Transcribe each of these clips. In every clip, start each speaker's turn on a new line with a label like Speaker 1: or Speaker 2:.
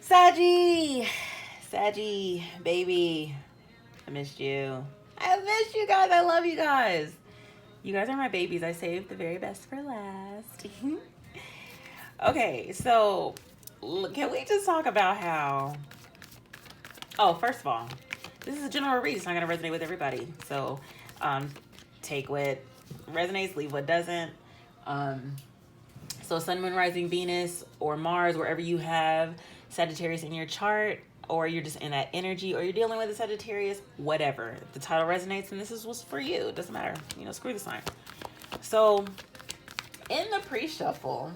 Speaker 1: Saggy, baby. I missed you. I missed you guys. I love you guys. You guys are my babies. I saved the very best for last. Okay, so can we just talk about how? Oh, first of all, this is a general read. It's not going to resonate with everybody. So, take what resonates, leave what doesn't. So, Sun, Moon, Rising, Venus, or Mars, wherever you have Sagittarius in your chart, or you're just in that energy, or you're dealing with a Sagittarius, whatever. If the title resonates, and this is what's for you. It doesn't matter. Screw the sign. So, in the pre-shuffle,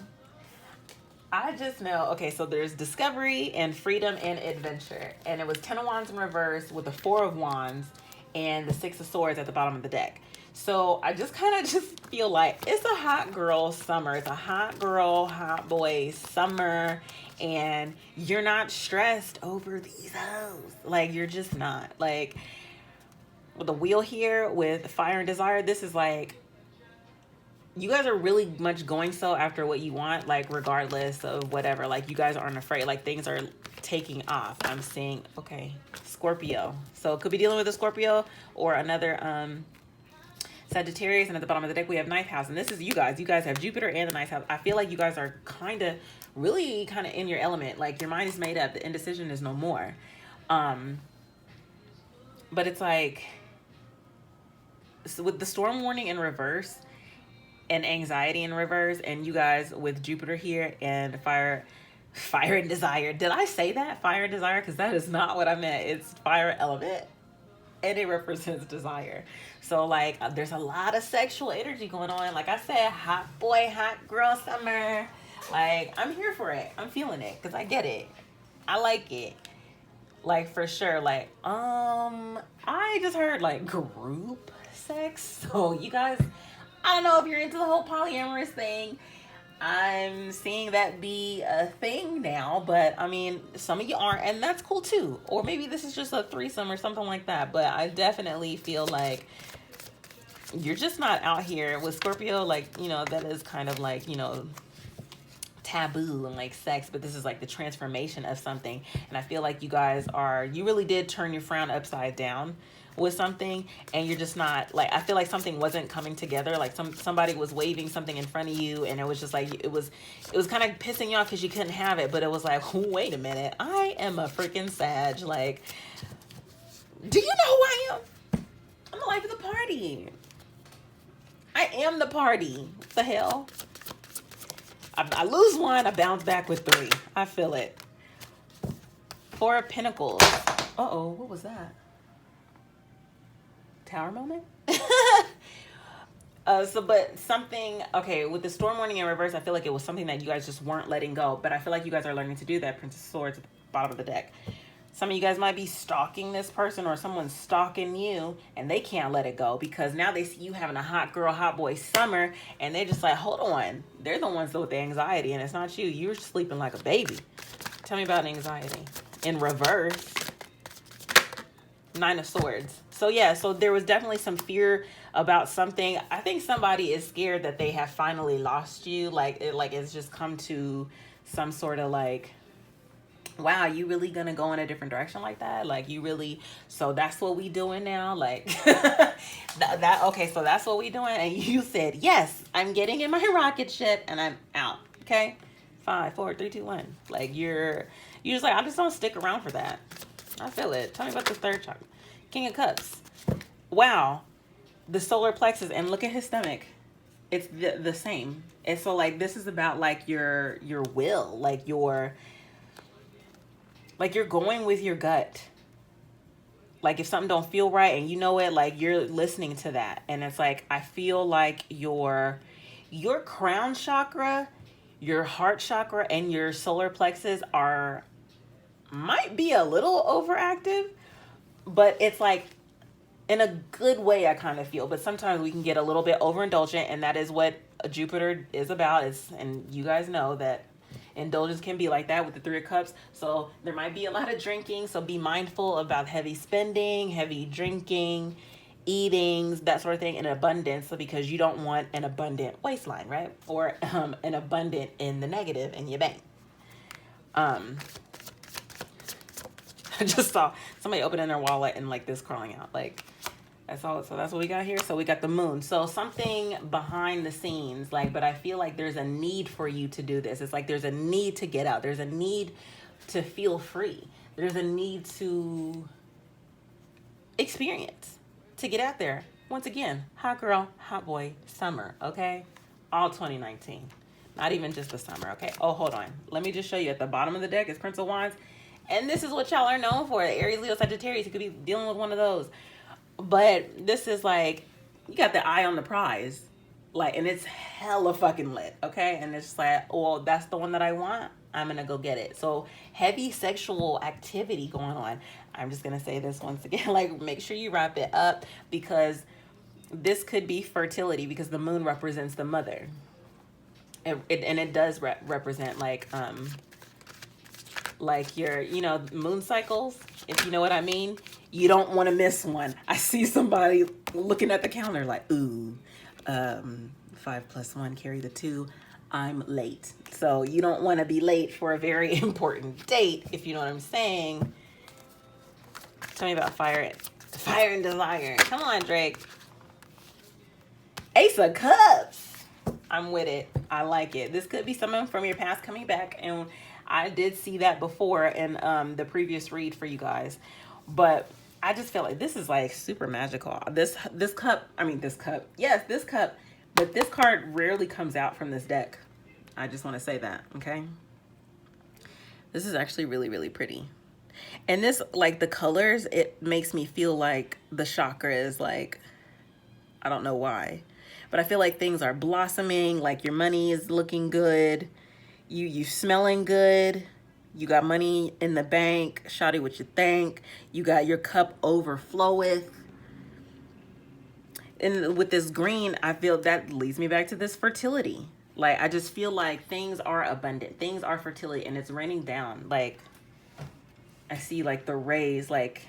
Speaker 1: I just know, okay, so there's discovery and freedom and adventure. And it was 10 of Wands in reverse with the 4 of Wands and the 6 of Swords at the bottom of the deck. So I just kind of just feel like it's a hot girl summer. It's a hot girl, hot boy summer. And you're not stressed over these hoes. Like, you're just not. Like, with the wheel here with fire and desire, this is like, you guys are really much going so after what you want, like, regardless of whatever. Like, you guys aren't afraid. Like, things are taking off. I'm seeing, okay, Scorpio. So it could be dealing with a Scorpio or another Sagittarius. And at the bottom of the deck, we have ninth house. And this is you guys. You guys have Jupiter and the ninth house. I feel like you guys are really kind of in your element. Like, your mind is made up. The indecision is no more. But it's like, so with the storm warning in reverse, and anxiety in reverse, and you guys with Jupiter here and fire and desire. Did I say that? Fire and desire? Because that is not what I meant. It's fire element and it represents desire. So, like, there's a lot of sexual energy going on. Like I said, hot boy, hot girl summer. Like, I'm here for it. I'm feeling it because I get it. I like it. Like, for sure. Like, I just heard like group sex. So you guys, I don't know if you're into the whole polyamorous thing. I'm seeing that be a thing now, but I mean, some of you aren't, and that's cool too. Or maybe this is just a threesome or something like that. But I definitely feel like you're just not out here with Scorpio. Like, that is kind of like, taboo and like sex, but this is like the transformation of something. And I feel like you guys you really did turn your frown upside down with something, and you're just not, like, I feel like something wasn't coming together. Like somebody was waving something in front of you, and it was just like, it was kind of pissing you off because you couldn't have it. But it was like, wait a minute, I am a freaking Sag. Like, do you know who I am? I'm the life of the party. I am the party. What the hell? I lose one, I bounce back with 3. I feel it. 4 of Pentacles. Uh-oh, what was that? Tower moment? But something, okay, with the storm warning in reverse, I feel like it was something that you guys just weren't letting go. But I feel like you guys are learning to do that. Princess of Swords at the bottom of the deck. Some of you guys might be stalking this person, or someone's stalking you, and they can't let it go because now they see you having a hot girl, hot boy summer, and they're just like, hold on. They're the ones with the anxiety, and it's not you. You're sleeping like a baby. Tell me about anxiety. In reverse, 9 of Swords. So yeah, so there was definitely some fear about something. I think somebody is scared that they have finally lost you. Like it's just come to some sort of like, wow, you really gonna go in a different direction like that? Like, you really, so that's what we doing now? Like, okay, so that's what we doing? And you said, yes, I'm getting in my rocket ship and I'm out, okay? 5, 4, 3, 2, 1. Like, you're just like, I just don't stick around for that. I feel it. Tell me about the third chakra. King of Cups. Wow. The solar plexus, and look at his stomach. It's the same. And so, like, this is about, like, your will, like, you're going with your gut. Like, if something don't feel right and you know it, like, you're listening to that. And it's like, I feel like your crown chakra, your heart chakra, and your solar plexus might be a little overactive, but it's like in a good way, I kind of feel. But sometimes we can get a little bit overindulgent, and that is what Jupiter is about. And you guys know that indulgence can be like that with the 3 of Cups. So there might be a lot of drinking. So be mindful about heavy spending, heavy drinking, eatings, that sort of thing, in abundance, because you don't want an abundant waistline, right? Or an abundant in the negative in your bank. I just saw somebody opening their wallet and like this crawling out. Like, that's all. So that's what we got here. So we got the moon. So something behind the scenes, like, but I feel like there's a need for you to do this. It's like there's a need to get out. There's a need to feel free. There's a need to experience, to get out there. Once again, hot girl, hot boy, summer, okay? All 2019. Not even just the summer, okay? Oh, hold on. Let me just show you. At the bottom of the deck is Prince of Wands. And this is what y'all are known for. Aries, Leo, Sagittarius. You could be dealing with one of those. But this is like, you got the eye on the prize. Like, and it's hella fucking lit, okay? And it's just like, well, that's the one that I want. I'm going to go get it. So heavy sexual activity going on. I'm just going to say this once again. Like, make sure you wrap it up, because this could be fertility, because the moon represents the mother. And it does represent like your, you know, moon cycles, if you know what I mean. You don't want to miss one. I see somebody looking at the calendar like, ooh, 5 + 1 carry the 2. I'm late. So you don't want to be late for a very important date, if you know what I'm saying. Tell me about fire and desire. Come on, Drake. Ace of Cups. I'm with it. I like it. This could be someone from your past coming back, and I did see that before in the previous read for you guys. But I just feel like this is like super magical. This cup. Yes, this cup. But this card rarely comes out from this deck. I just want to say that, okay? This is actually really, really pretty. And this, like the colors, it makes me feel like the chakra is like, I don't know why, but I feel like things are blossoming. Like your money is looking good. You smelling good. You got money in the bank. Shawty, what you think? You got your cup overfloweth. And with this green, I feel that leads me back to this fertility. Like, I just feel like things are abundant. Things are fertility, and it's raining down. Like, I see like the rays, like,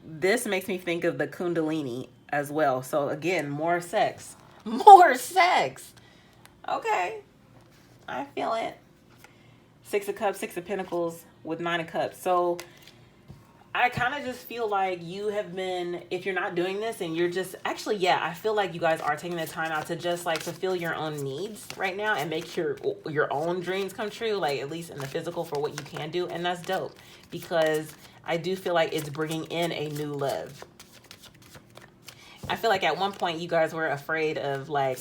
Speaker 1: this makes me think of the Kundalini as well. So again, more sex. More sex. Okay. I feel it. 6 of Cups, 6 of Pentacles with 9 of Cups. So I kind of just feel like you have been, if you're not doing this and you're just, actually, yeah, I feel like you guys are taking the time out to just like fulfill your own needs right now and make your own dreams come true, like at least in the physical for what you can do. And that's dope, because I do feel like it's bringing in a new love. I feel like at one point you guys were afraid of like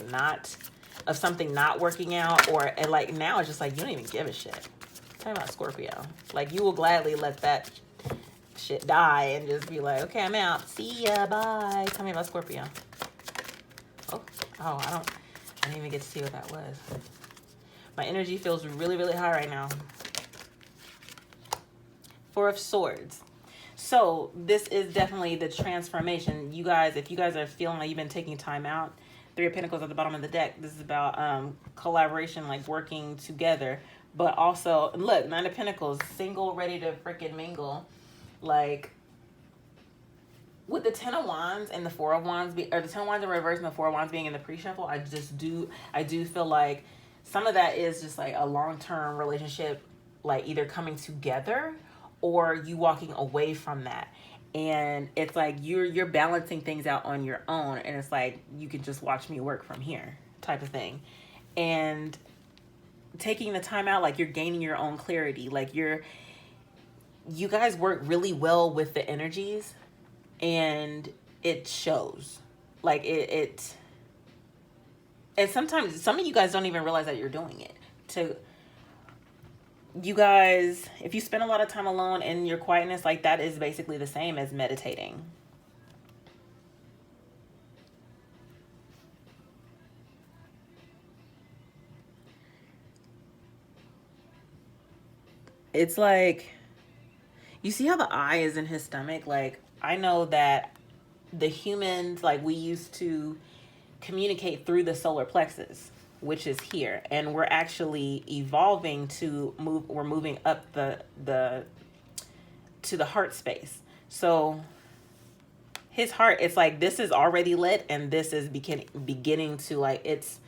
Speaker 1: of something not working out, or and like now it's just like you don't even give a shit. Talking about Scorpio, like you will gladly let that shit die and just be like, okay, I'm out, see ya, bye. Tell me about Scorpio. Oh, I didn't even get to see what that was. My energy feels really, really high right now. 4 of Swords. So this is definitely the transformation. You guys, if you guys are feeling like you've been taking time out, 3 of Pentacles at the bottom of the deck. This is about collaboration, like working together. But also, look, 9 of Pentacles, single, ready to freaking mingle. Like, with the 10 of Wands and the 4 of Wands, or the 10 of Wands in reverse and the 4 of Wands being in the pre-shuffle, I do feel like some of that is just like a long-term relationship, like either coming together or you walking away from that. And it's like you're balancing things out on your own, and it's like you can just watch me work from here type of thing. And taking the time out, like you're gaining your own clarity. Like you guys work really well with the energies, and it shows. Like it and sometimes some of you guys don't even realize that you're doing it. You guys, if you spend a lot of time alone in your quietness, like that is basically the same as meditating. It's like, you see how the eye is in his stomach? Like, I know that the humans, like we used to communicate through the solar plexus, which is here, and we're actually evolving to move. We're moving up to the heart space. So his heart, it's like this is already lit, and this is beginning to like it's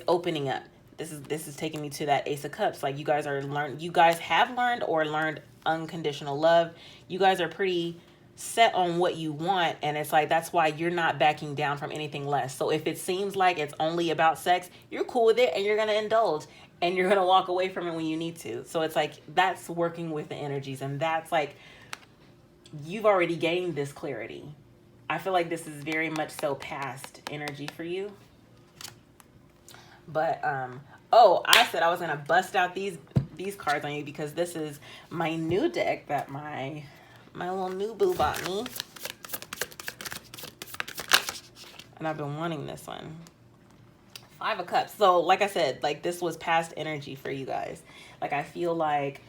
Speaker 1: opening up. this is taking me to that Ace of Cups. Like you guys have learned or learned unconditional love. You guys are pretty set on what you want, and it's like that's why you're not backing down from anything less. So if it seems like it's only about sex, you're cool with it and you're gonna indulge and you're gonna walk away from it when you need to. So it's like that's working with the energies, and that's like you've already gained this clarity. I feel like this is very much so past energy for you. But oh, I said I was gonna bust out these cards on you because this is my new deck that my little new boo bought me, and I've been wanting this one. 5 of Cups. So like I said, like this was past energy for you guys. Like I feel like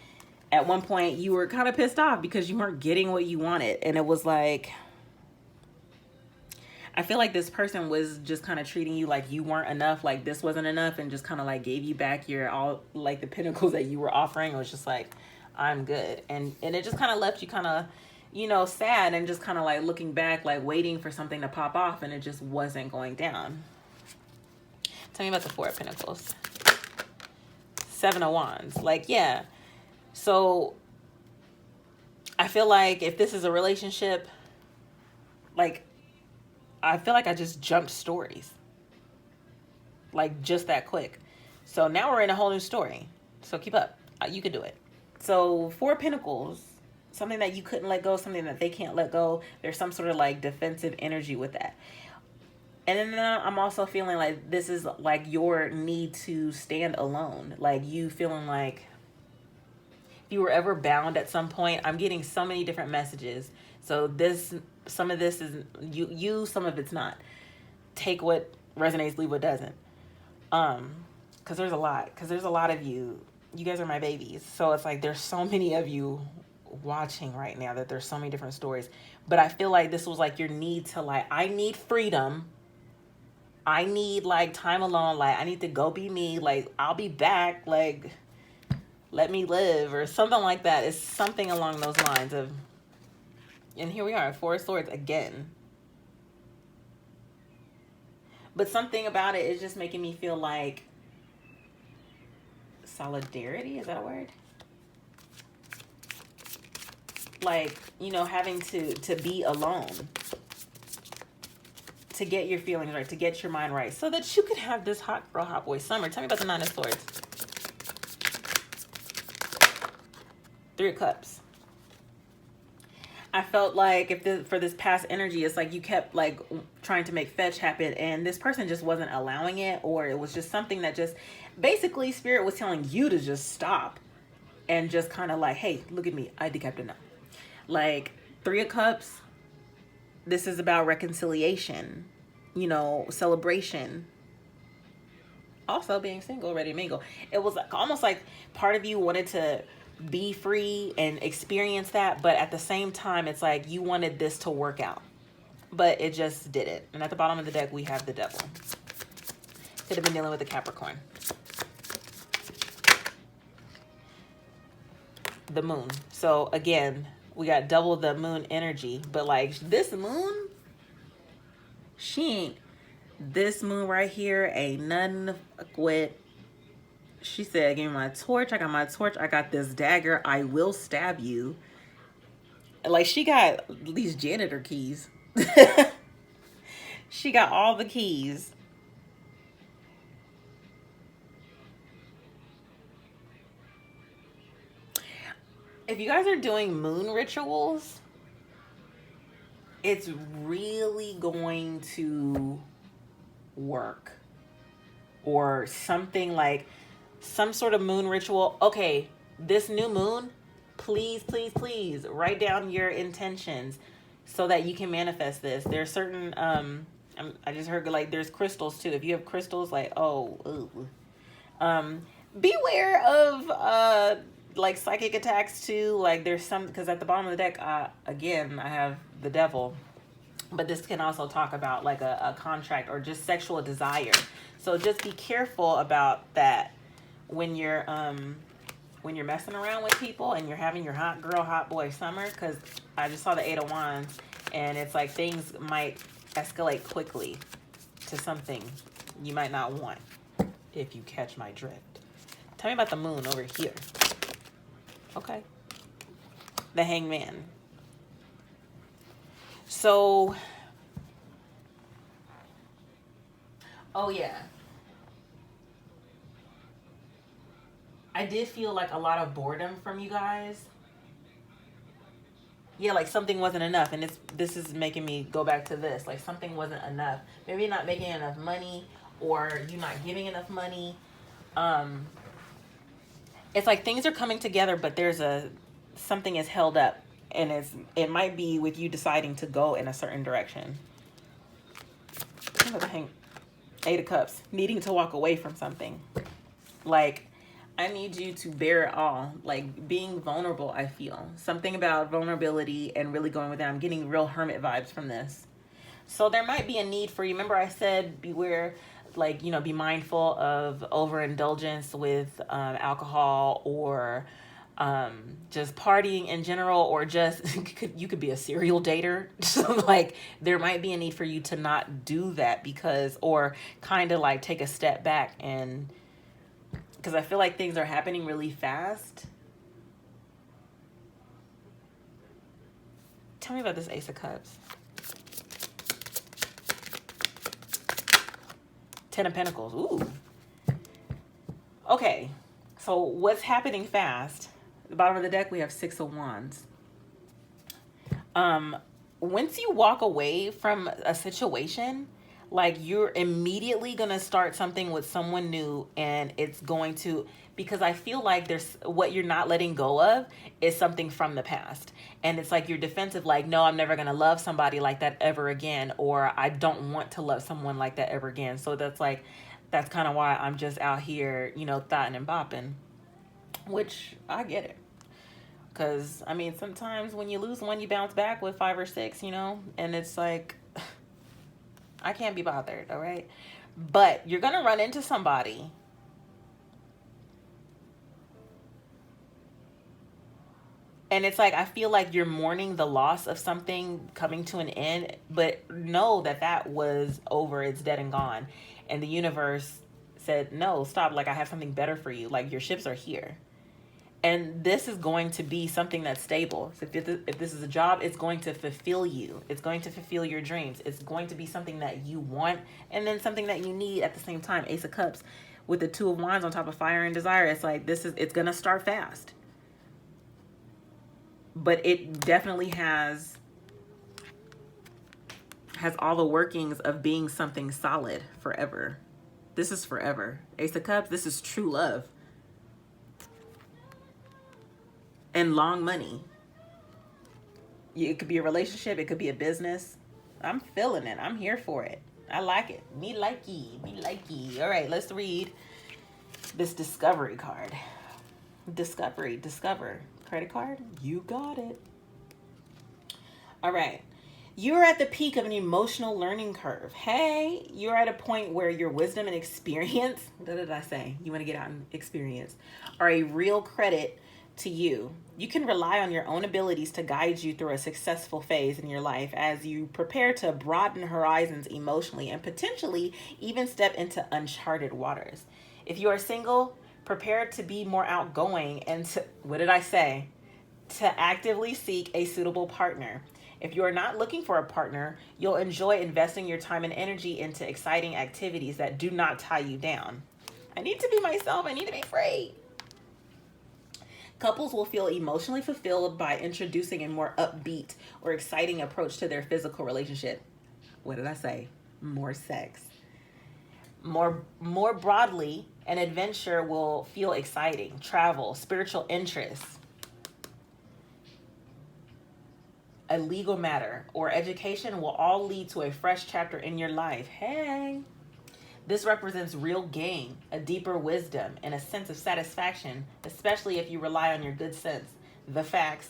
Speaker 1: at one point you were kind of pissed off because you weren't getting what you wanted, and it was like, I feel like this person was just kind of treating you like you weren't enough, like this wasn't enough, and just kind of like gave you back your all, like the pinnacles that you were offering. It was just like, I'm good. And it just kind of left you kind of, you know, sad and just kind of like looking back, like waiting for something to pop off, and it just wasn't going down. Tell me about the 4 of Pentacles. 7 of Wands. Like, yeah. So I feel like if this is a relationship, like, I feel like I just jumped stories. Like, just that quick. So now we're in a whole new story. So keep up. You can do it. So 4 of Pentacles, something that you couldn't let go, something that they can't let go. There's some sort of like defensive energy with that. And then I'm also feeling like this is like your need to stand alone. Like you feeling like if you were ever bound at some point. I'm getting so many different messages. So some of this is you, some of it's not. Take what resonates, leave what doesn't. Because there's a lot of you. You guys are my babies. So it's like there's so many of you watching right now that there's so many different stories. But I feel like this was like your need to like, I need freedom. I need like time alone. Like I need to go be me. Like I'll be back. Like let me live or something like that. It's something along those lines of, and here we are, 4 of Swords again. But something about it is just making me feel like solidarity, is that a word? Like, you know, having to be alone. To get your feelings right, to get your mind right, so that you could have this hot girl, hot boy summer. Tell me about the 9 of Swords. 3 of Cups. I felt like for this past energy, it's like you kept like trying to make fetch happen, and this person just wasn't allowing it, or it was just something that just basically Spirit was telling you to just stop and just kind of like, hey, look at me, I decapped enough. Like 3 of Cups. This is about reconciliation, you know, celebration. Also being single, ready to mingle. It was like, almost like part of you wanted to be free and experience that, but at the same time, it's like you wanted this to work out, but it just didn't. And at the bottom of the deck, we have the Devil. Could have been dealing with the Capricorn. The Moon. So again, we got double the Moon energy, but like this Moon, this Moon right here ain't nothing to fuck with. She said, give me my torch. I got my torch. I got this dagger. I will stab you. Like she got these janitor keys. She got all the keys. If you guys are doing moon rituals, it's really going to work. Or something like some sort of moon ritual. Okay, this new moon, please, please, please write down your intentions so that you can manifest this. There's certain, I just heard like there's crystals too. If you have crystals, like, oh, beware of, like psychic attacks too. Like there's some, because at the bottom of the deck, again, I have the Devil, but this can also talk about like a contract or just sexual desire. So just be careful about that when you're messing around with people and you're having your hot girl, hot boy summer, because I just saw the 8 of Wands, and it's like things might escalate quickly to something you might not want. if you catch my drift. Tell me about the moon over here. Okay. The Hangman. So, oh yeah. I did feel like a lot of boredom from you guys. Yeah, like something wasn't enough, and this is making me go back to this. Like something wasn't enough. Maybe you're not making enough money, or you're not giving enough money. It's like things are coming together, but something is held up, and it might be with you deciding to go in a certain direction. Eight of Cups, needing to walk away from something. Like, I need you to bear it all. Like, being vulnerable, I feel. Something about vulnerability and really going with it. I'm getting real hermit vibes from this. So there might be a need for you. Remember I said beware, like, be mindful of overindulgence with alcohol, or just partying in general, or just you could be a serial dater. So like there might be a need for you to not do that, or kind of like take a step back, and because I feel like things are happening really fast. Tell me about this Ace of Cups. Ten of Pentacles. Ooh. Okay. So what's happening fast? At the bottom of the deck, we have Six of Wands. Once you walk away from a situation, like you're immediately going to start something with someone new, and it's going to, because I feel like there's what you're not letting go of is something from the past. And it's like you're defensive, like, no, I'm never going to love somebody like that ever again, or I don't want to love someone like that ever again. So that's kind of why I'm just out here, thotting and bopping, which I get it. Because, I mean, sometimes when you lose one, you bounce back with 5 or 6, and it's like, I can't be bothered, all right? But you're going to run into somebody and it's like, I feel like you're mourning the loss of something coming to an end, but know that was over, it's dead and gone. And the universe said, no, stop, like I have something better for you. Like your ships are here. And this is going to be something that's stable. So if this is a job, it's going to fulfill you. It's going to fulfill your dreams. It's going to be something that you want, and then something that you need at the same time. Ace of Cups with the Two of Wands on top of fire and desire. It's like it's going to start fast. But it definitely has all the workings of being something solid forever. This is forever. Ace of Cups, this is true love. And long money. It could be a relationship. It could be a business. I'm feeling it. I'm here for it. I like it. Me likey. Me likey. All right, let's read this discovery card. Discovery. Discover. Credit card. You got it. All right. You're at the peak of an emotional learning curve. Hey, you're at a point where your wisdom and experience, what did I say? You want to get out and experience, are a real credit to you. You can rely on your own abilities to guide you through a successful phase in your life as you prepare to broaden horizons emotionally and potentially even step into uncharted waters. If you are single, prepare to be more outgoing and to actively seek a suitable partner. If you are not looking for a partner, you'll enjoy investing your time and energy into exciting activities that do not tie you down. I need to be myself. I need to be free. Couples will feel emotionally fulfilled by introducing a more upbeat or exciting approach to their physical relationship. What did I say? More sex. More broadly, an adventure will feel exciting. Travel, spiritual interests, a legal matter, or education will all lead to a fresh chapter in your life. Hey. This represents real gain, a deeper wisdom, and a sense of satisfaction, especially if you rely on your good sense, the facts,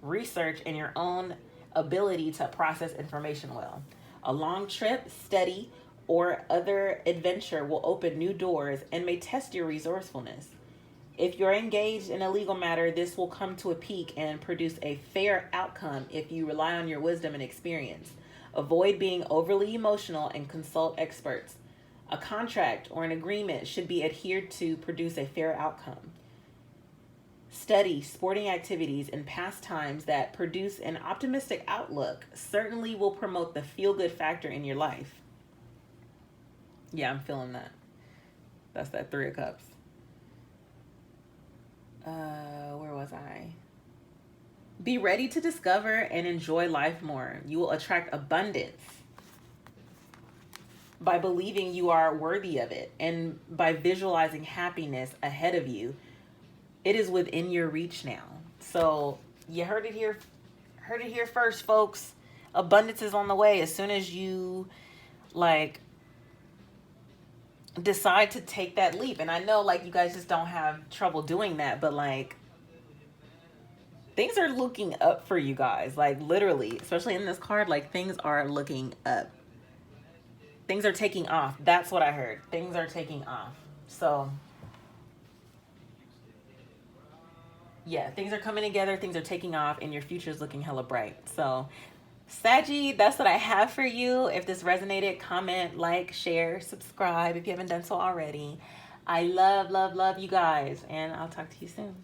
Speaker 1: research, and your own ability to process information well. A long trip, study, or other adventure will open new doors and may test your resourcefulness. If you're engaged in a legal matter, this will come to a peak and produce a fair outcome if you rely on your wisdom and experience. Avoid being overly emotional and consult experts. A contract or an agreement should be adhered to produce a fair outcome. Study, sporting activities, and pastimes that produce an optimistic outlook certainly will promote the feel-good factor in your life. Yeah, I'm feeling that. That's that Three of Cups. Where was I? Be ready to discover and enjoy life more. You will attract abundance by believing you are worthy of it and by visualizing happiness ahead of you. It is within your reach now. So you heard it here first, folks. Abundance is on the way as soon as you like decide to take that leap. And I know like you guys just don't have trouble doing that, but like things are looking up for you guys. Like literally, especially in this card, like things are looking up. Things are taking off. That's what I heard. Things are taking off. So yeah, things are coming together, things are taking off, and your future is looking hella bright. So, Saggy, that's what I have for you. If this resonated, comment, like, share, subscribe if you haven't done so already. I love, love, love you guys, and I'll talk to you soon.